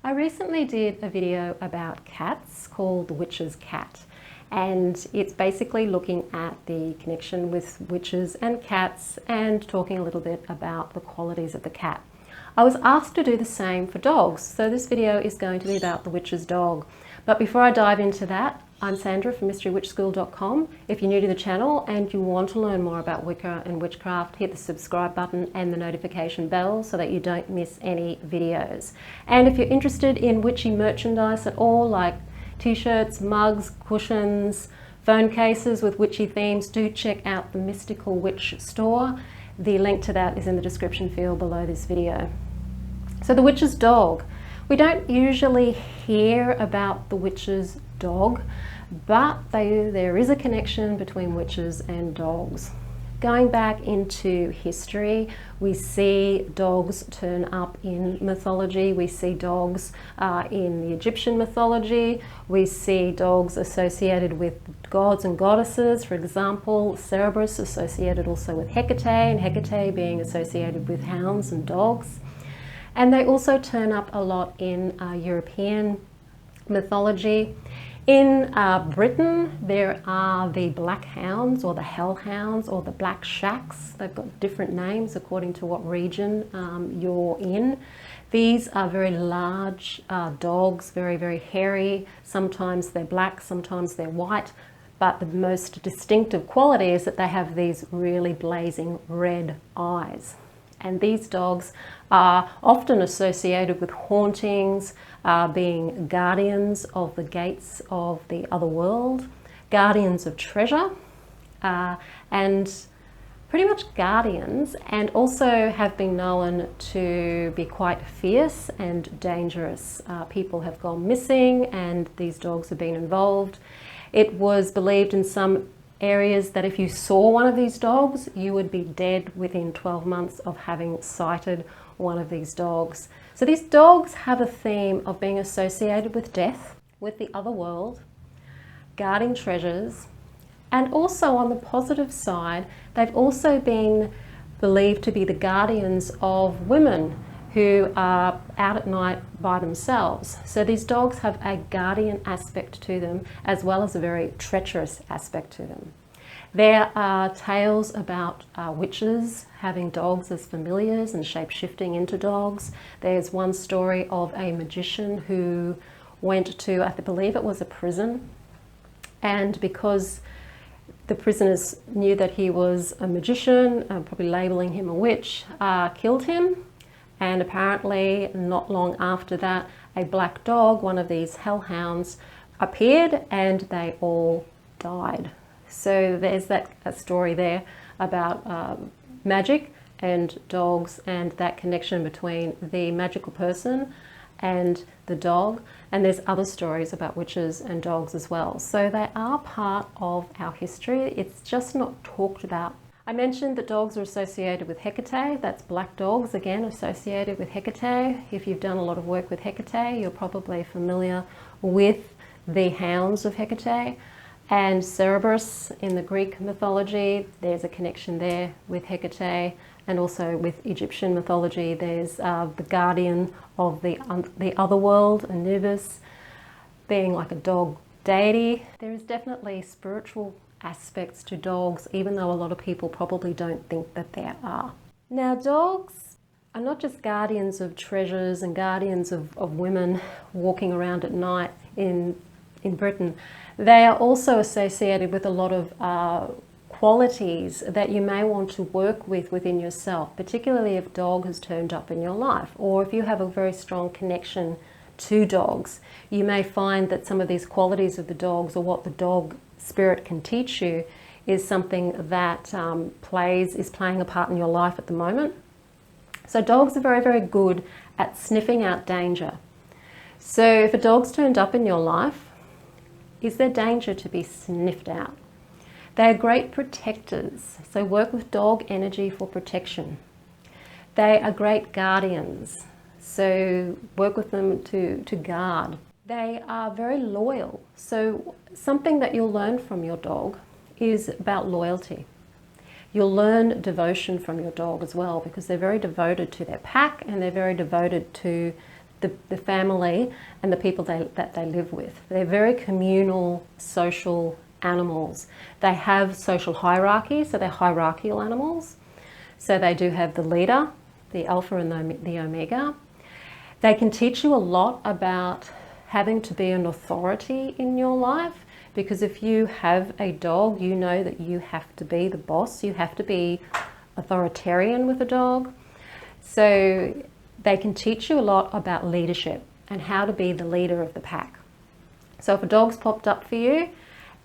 I recently did a video about cats called The Witch's Cat, and it's basically looking at the connection with witches and cats and talking a little bit about the qualities of the cat. I was asked to do the same for dogs, so this video is going to be about the witch's dog. But before I dive into that, I'm Sandra from mysterywitchschool.com. If you're new to the channel and you want to learn more about Wicca and witchcraft, hit the subscribe button and the notification bell so that you don't miss any videos. And if you're interested in witchy merchandise at all, like t-shirts, mugs, cushions, phone cases with witchy themes, do check out the Mystical Witch store. The link to that is in the description field below this video. So the witch's dog. We don't usually hear about the witch's dog, but there is a connection between witches and dogs. Going back into history, we see dogs turn up in mythology. We see dogs in the Egyptian mythology. We see dogs associated with gods and goddesses. For example, Cerberus associated also with Hecate, and Hecate being associated with hounds and dogs. And they also turn up a lot in European mythology. In Britain, there are the black hounds or the hellhounds or the black shacks. They've got different names according to what region you're in. These are very large dogs, very, very hairy. Sometimes they're black, sometimes they're white. But the most distinctive quality is that they have these really blazing red eyes. And these dogs are often associated with hauntings, being guardians of the gates of the other world, guardians of treasure, and pretty much guardians, and also have been known to be quite fierce and dangerous. People have gone missing and these dogs have been involved. It was believed in some areas that if you saw one of these dogs, you would be dead within 12 months of having sighted one of these dogs. So these dogs have a theme of being associated with death, with the other world, guarding treasures, and also on the positive side, they've also been believed to be the guardians of women who are out at night by themselves. So these dogs have a guardian aspect to them as well as a very treacherous aspect to them. There are tales about witches having dogs as familiars and shape-shifting into dogs. There's one story of a magician who went to, I believe it was a prison, and because the prisoners knew that he was a magician, probably labeling him a witch, killed him. And apparently not long after that, a black dog, one of these hellhounds, appeared and they all died. So there's that story there about magic and dogs and that connection between the magical person and the dog. And there's other stories about witches and dogs as well. So they are part of our history. It's just not talked about. I mentioned that dogs are associated with Hecate. That's black dogs, again, associated with Hecate. If you've done a lot of work with Hecate, you're probably familiar with the hounds of Hecate. And Cerberus in the Greek mythology, there's a connection there with Hecate. And also with Egyptian mythology, there's the guardian of the other world, Anubis, being like a dog deity. There is definitely spiritual aspects to dogs, even though a lot of people probably don't think that there are. Now, dogs are not just guardians of treasures and guardians of women walking around at night in Britain. They are also associated with a lot of qualities that you may want to work with within yourself, particularly if a dog has turned up in your life, or if you have a very strong connection to dogs. You may find that some of these qualities of the dogs, or what the dog spirit can teach you, is something that is playing a part in your life at the moment. So dogs are very, very good at sniffing out danger. So if a dog's turned up in your life, is there danger to be sniffed out? They are great protectors, so work with dog energy for protection. They are great guardians, so work with them to guard. They are very loyal, so something that you'll learn from your dog is about loyalty. You'll learn devotion from your dog as well, because they're very devoted to their pack and they're very devoted to the family and the people that they live with. They're very communal, social animals. They have social hierarchy, so they're hierarchical animals. So they do have the leader, the alpha and the omega. They can teach you a lot about having to be an authority in your life, because if you have a dog, you know that you have to be the boss, you have to be authoritarian with a dog. So they can teach you a lot about leadership and how to be the leader of the pack. So if a dog's popped up for you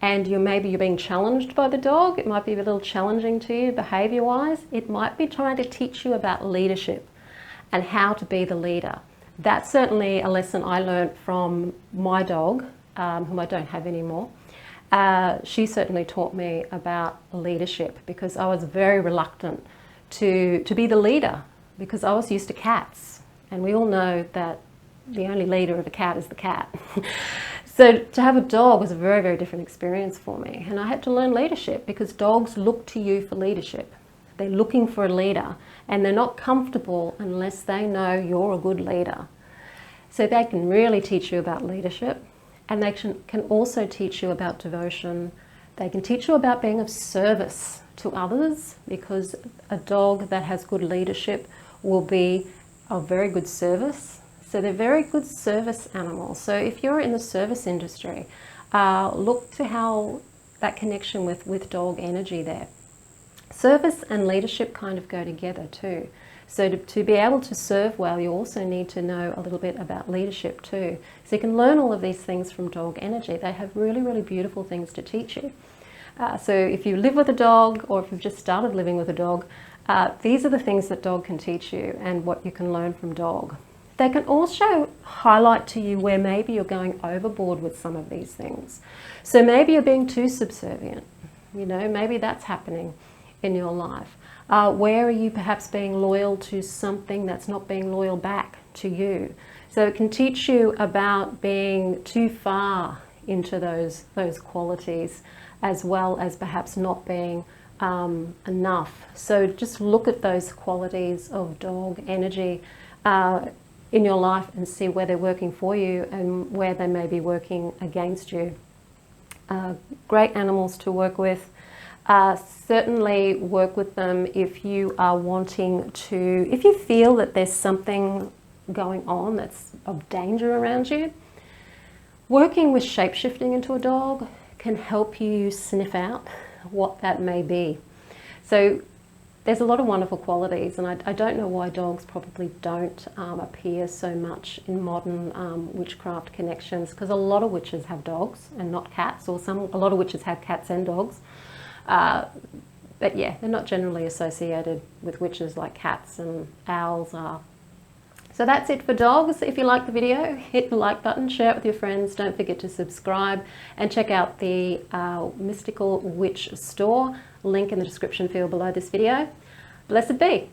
and maybe you're being challenged by the dog, it might be a little challenging to you behavior-wise, it might be trying to teach you about leadership and how to be the leader. That's certainly a lesson I learned from my dog, whom I don't have anymore. She certainly taught me about leadership, because I was very reluctant to be the leader, because I was used to cats, and we all know that the only leader of a cat is the cat. So to have a dog was a very, very different experience for me, and I had to learn leadership, because dogs look to you for leadership. They're looking for a leader, and they're not comfortable unless they know you're a good leader. So they can really teach you about leadership, and they can also teach you about devotion. They can teach you about being of service to others, because a dog that has good leadership will be of very good service. So they're very good service animals. So if you're in the service industry, look to how that connection with dog energy there. Service and leadership kind of go together too. So to be able to serve well, you also need to know a little bit about leadership too. So you can learn all of these things from dog energy. They have really, really beautiful things to teach you. So if you live with a dog, or if you've just started living with a dog, these are the things that dog can teach you and what you can learn from dog. They can also highlight to you where maybe you're going overboard with some of these things. So maybe you're being too subservient. You know, maybe that's happening in your life. Where are you perhaps being loyal to something that's not being loyal back to you? So it can teach you about being too far into those qualities, as well as perhaps not being enough. So just look at those qualities of dog energy in your life and see where they're working for you and where they may be working against you. Great animals to work with. Certainly work with them if you are wanting to, if you feel that there's something going on that's of danger around you. Working with shape-shifting into a dog can help you sniff out what that may be. So there's a lot of wonderful qualities, and I don't know why dogs probably don't appear so much in modern witchcraft connections, because a lot of witches have dogs and not cats, or a lot of witches have cats and dogs. But yeah, they're not generally associated with witches like cats and owls are. So that's it for dogs. If you like the video, hit the like button, share it with your friends. Don't forget to subscribe and check out the Mystical Witch store. Link in the description field below this video. Blessed be.